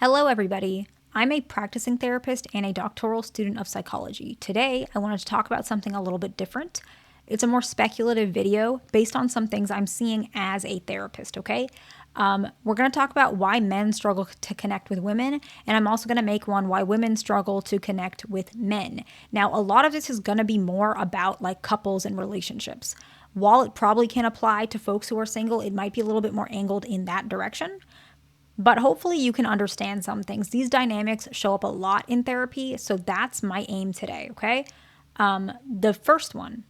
Hello, everybody. I'm a practicing therapist and a doctoral student of psychology. Today, I wanted to talk about something a little bit different. It's a more speculative video based on some things I'm seeing as a therapist, okay? We're going to talk about why men struggle to connect with women, and I'm also going to make one why women struggle to connect with men. Now, a lot of this is going to be more about like couples and relationships. While it probably can apply to folks who are single, it might be a little bit more angled in that direction. But hopefully you can understand some things. These dynamics show up a lot in therapy, so that's my aim today, okay? The first one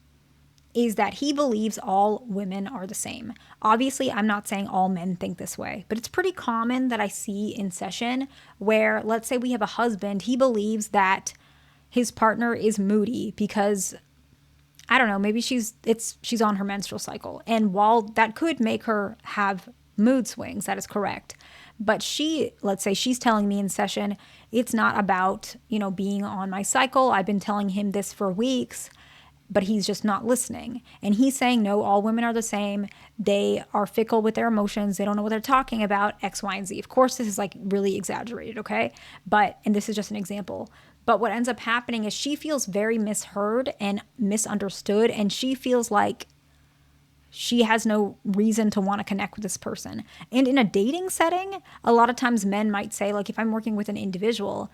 is that he believes all women are the same. Obviously, I'm not saying all men think this way, but it's pretty common that I see in session where, let's say we have a husband, he believes that his partner is moody because I don't know, maybe she's on her menstrual cycle. And while that could make her have mood swings, that is correct. But let's say she's telling me in session, it's not about, being on my cycle. I've been telling him this for weeks, but he's just not listening. And he's saying, no, all women are the same. They are fickle with their emotions. They don't know what they're talking about, X, Y, and Z. Of course, this is like really exaggerated, okay? And this is just an example. But what ends up happening is she feels very misheard and misunderstood, and she feels like she has no reason to want to connect with this person. And in a dating setting, a lot of times men might say, like, if I'm working with an individual,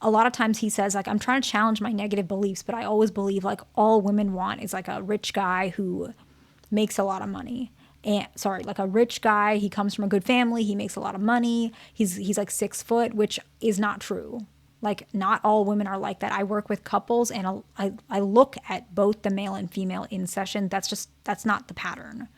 a lot of times he says, like, I'm trying to challenge my negative beliefs, but I always believe, like, all women want is, like, a rich guy who makes a lot of money. Like a rich guy, he comes from a good family, he makes a lot of money, he's like 6 foot, which is not true. Like, not all women are like that. I work with couples and I look at both the male and female in session. That's not the pattern.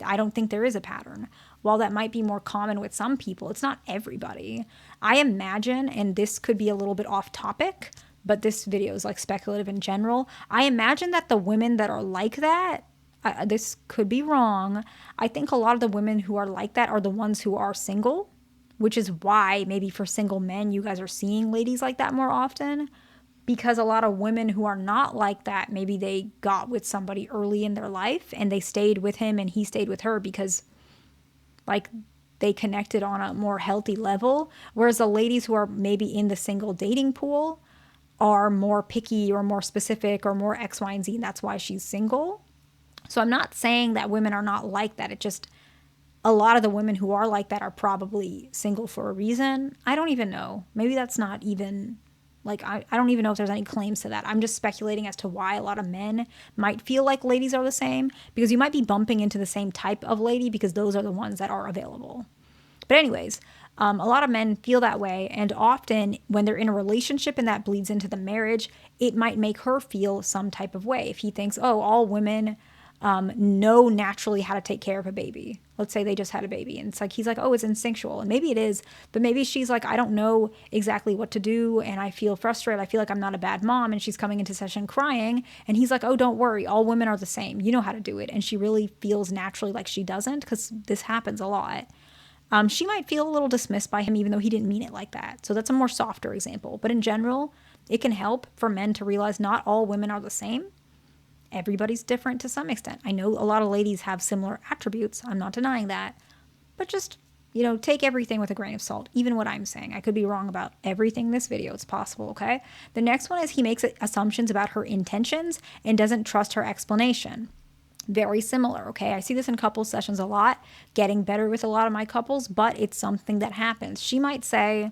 I don't think there is a pattern. While that might be more common with some people, it's not everybody. I imagine, and this could be a little bit off topic, but this video is like speculative in general. I imagine that the women that are like that, this could be wrong. I think a lot of the women who are like that are the ones who are single, which is why maybe for single men, you guys are seeing ladies like that more often, because a lot of women who are not like that, maybe they got with somebody early in their life and they stayed with him and he stayed with her because like they connected on a more healthy level. Whereas the ladies who are maybe in the single dating pool are more picky or more specific or more X, Y, and Z. And that's why she's single. So I'm not saying that women are not like that. It just, a lot of the women who are like that are probably single for a reason. I don't even know. Maybe that's not even, like, I don't even know if there's any claims to that. I'm just speculating as to why a lot of men might feel like ladies are the same, because you might be bumping into the same type of lady because those are the ones that are available. But anyways, a lot of men feel that way. And often when they're in a relationship and that bleeds into the marriage, it might make her feel some type of way. If he thinks, oh, all women know naturally how to take care of a baby. Let's say they just had a baby and it's like, he's like, oh, it's instinctual. And maybe it is, but maybe she's like, I don't know exactly what to do. And I feel frustrated. I feel like I'm not a bad mom. And she's coming into session crying. And he's like, oh, don't worry. All women are the same. You know how to do it. And she really feels naturally like she doesn't, because this happens a lot. She might feel a little dismissed by him, even though he didn't mean it like that. So that's a more softer example. But in general, it can help for men to realize not all women are the same. Everybody's different to some extent. I know a lot of ladies have similar attributes. I'm not denying that. But just, take everything with a grain of salt. Even what I'm saying. I could be wrong about everything in this video. It's possible, okay? The next one is he makes assumptions about her intentions and doesn't trust her explanation. Very similar, okay? I see this in couples sessions a lot, getting better with a lot of my couples, but it's something that happens. She might say,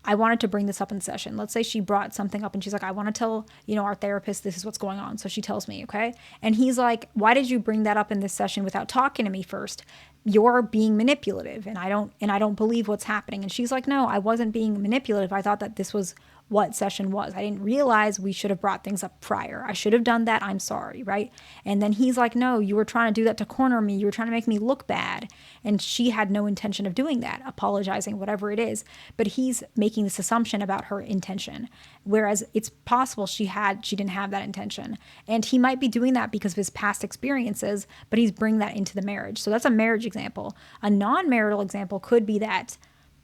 I wanted to bring this up in session. Let's say she brought something up and she's like, I want to tell, our therapist this is what's going on. So she tells me, okay? And he's like, why did you bring that up in this session without talking to me first? You're being manipulative and I don't believe what's happening. And she's like, no, I wasn't being manipulative. I thought that this was what session was. I didn't realize we should have brought things up prior. I should have done that. I'm sorry, right? And then he's like, no, you were trying to do that to corner me. You were trying to make me look bad. And she had no intention of doing that, apologizing, whatever it is. But he's making this assumption about her intention, whereas it's possible she didn't have that intention. And he might be doing that because of his past experiences, but he's bringing that into the marriage. So that's a marriage example. A non-marital example could be that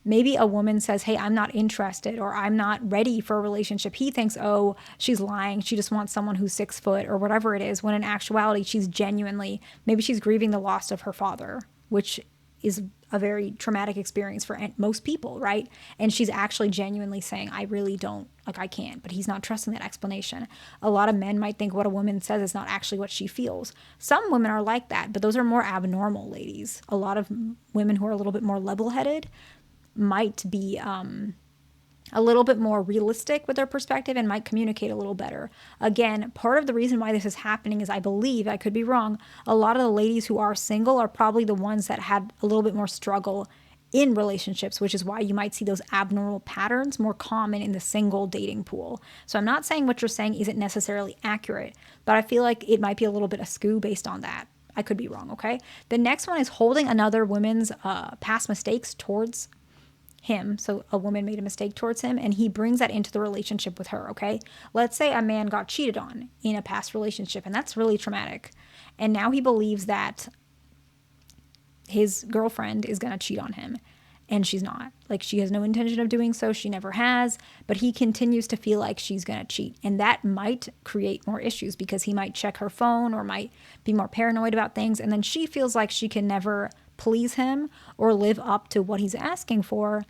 maybe a woman says, hey, I'm not interested, or I'm not ready for a relationship. He thinks, oh, she's lying. She just wants someone who's 6 foot or whatever it is, when in actuality, maybe she's grieving the loss of her father, which is a very traumatic experience for most people, right? And she's actually genuinely saying, I really don't, like, I can't, but he's not trusting that explanation. A lot of men might think what a woman says is not actually what she feels. Some women are like that, but those are more abnormal ladies. A lot of women who are a little bit more level-headed might be a little bit more realistic with their perspective and might communicate a little better. Again, part of the reason why this is happening is, I believe, I could be wrong, a lot of the ladies who are single are probably the ones that had a little bit more struggle in relationships, which is why you might see those abnormal patterns more common in the single dating pool. So I'm not saying what you're saying isn't necessarily accurate, but I feel like it might be a little bit askew based on that. I could be wrong, okay? The next one is holding another woman's past mistakes towards him. So a woman made a mistake towards him and he brings that into the relationship with her, okay? Let's say a man got cheated on in a past relationship, and that's really traumatic. And now he believes that his girlfriend is going to cheat on him, and she's not. Like, she has no intention of doing so. She never has, but he continues to feel like she's going to cheat. And that might create more issues because he might check her phone or might be more paranoid about things. And then she feels like she can never please him or live up to what he's asking for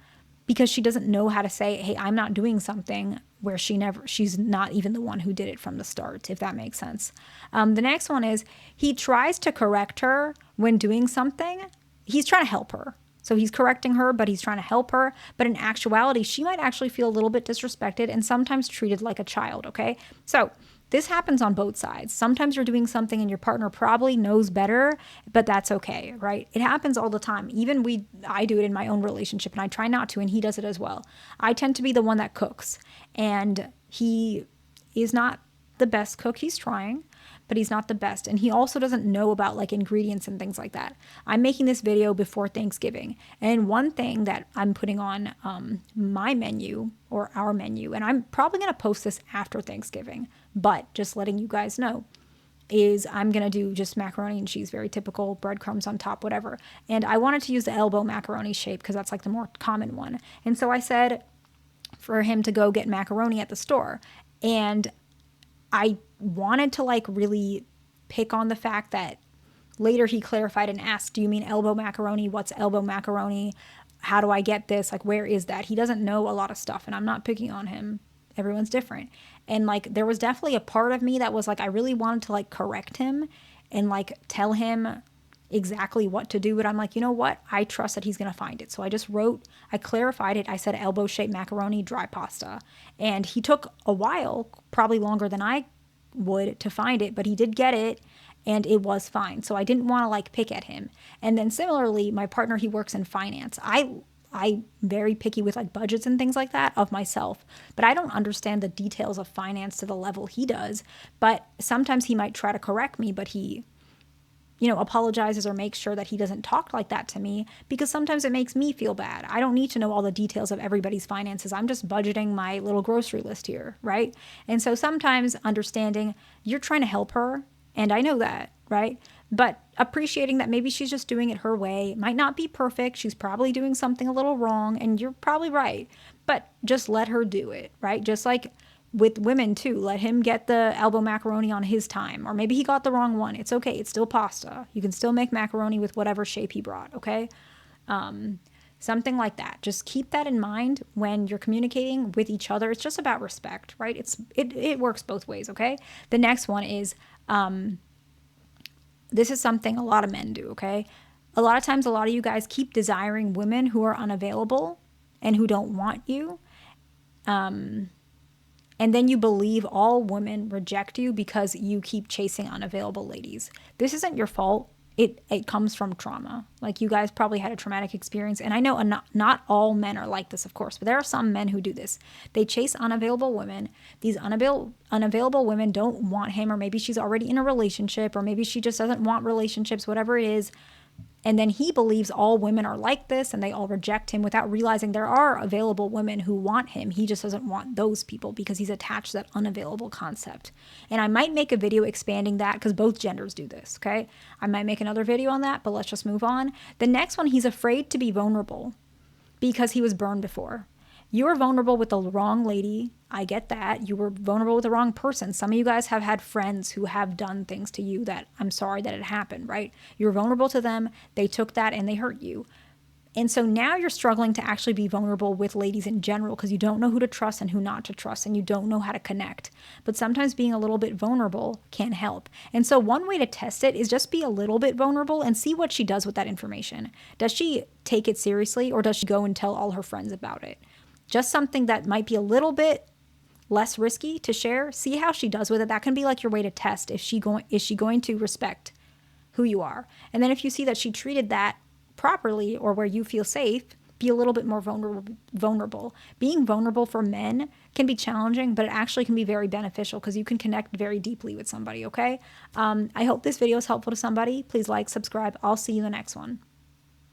because she doesn't know how to say, hey, I'm not doing something, where she's not even the one who did it from the start, if that makes sense. The next one is he tries to correct her when doing something. He's trying to help her. So he's correcting her, but he's trying to help her. But in actuality, she might actually feel a little bit disrespected and sometimes treated like a child, okay? So this happens on both sides. Sometimes you're doing something and your partner probably knows better, but that's okay, right? It happens all the time. Even I do it in my own relationship, and I try not to, and he does it as well. I tend to be the one that cooks, and he is not the best cook. He's trying, but he's not the best. And he also doesn't know about like ingredients and things like that. I'm making this video before Thanksgiving. And one thing that I'm putting on my menu or our menu, and I'm probably going to post this after Thanksgiving, but just letting you guys know, is I'm going to do just macaroni and cheese, very typical, breadcrumbs on top, whatever. And I wanted to use the elbow macaroni shape because that's like the more common one. And so I said for him to go get macaroni at the store. And I wanted to like really pick on the fact that later he clarified and asked, do you mean elbow macaroni? What's elbow macaroni? How do I get this? Like, where is that? He doesn't know a lot of stuff, and I'm not picking on him. Everyone's different. And like, there was definitely a part of me that was like, I really wanted to like correct him and like tell him exactly what to do. But I'm like, you know what? I trust that he's going to find it. So I clarified it. I said elbow shaped macaroni, dry pasta. And he took a while, probably longer than I would, to find it, but he did get it and it was fine. So I didn't want to like pick at him. And then similarly, my partner, he works in finance. I'm very picky with like budgets and things like that of myself, but I don't understand the details of finance to the level he does. But sometimes he might try to correct me, but he apologizes or makes sure that he doesn't talk like that to me, because sometimes it makes me feel bad. I don't need to know all the details of everybody's finances. I'm just budgeting my little grocery list here, right? And so sometimes understanding you're trying to help her, and I know that, right? But appreciating that maybe she's just doing it her way, might not be perfect. She's probably doing something a little wrong, and you're probably right. But just let her do it, right? Just like with women too, let him get the elbow macaroni on his time, or maybe he got the wrong one. It's okay. It's still pasta. You can still make macaroni with whatever shape he brought. Okay. Something like that. Just keep that in mind when you're communicating with each other. It's just about respect, right? It works both ways. Okay. The next one is, this is something a lot of men do. Okay. A lot of times, a lot of you guys keep desiring women who are unavailable and who don't want you. And then you believe all women reject you because you keep chasing unavailable ladies. This isn't your fault. It comes from trauma. Like, you guys probably had a traumatic experience. And I know not all men are like this, of course, but there are some men who do this. They chase unavailable women. These unavailable women don't want him, or maybe she's already in a relationship, or maybe she just doesn't want relationships, whatever it is. And then he believes all women are like this and they all reject him, without realizing there are available women who want him. He just doesn't want those people because he's attached to that unavailable concept. And I might make a video expanding that, because both genders do this, okay? I might make another video on that, but let's just move on. The next one, he's afraid to be vulnerable because he was burned before. You were vulnerable with the wrong lady. I get that. You were vulnerable with the wrong person. Some of you guys have had friends who have done things to you that I'm sorry that it happened, right? You were vulnerable to them. They took that and they hurt you. And so now you're struggling to actually be vulnerable with ladies in general because you don't know who to trust and who not to trust, and you don't know how to connect. But sometimes being a little bit vulnerable can help. And so one way to test it is just be a little bit vulnerable and see what she does with that information. Does she take it seriously, or does she go and tell all her friends about it? Just something that might be a little bit less risky to share. See how she does with it. That can be like your way to test is she going to respect who you are. And then if you see that she treated that properly, or where you feel safe, be a little bit more vulnerable. Being vulnerable for men can be challenging, but it actually can be very beneficial because you can connect very deeply with somebody, okay? I hope this video is helpful to somebody. Please like, subscribe. I'll see you in the next one.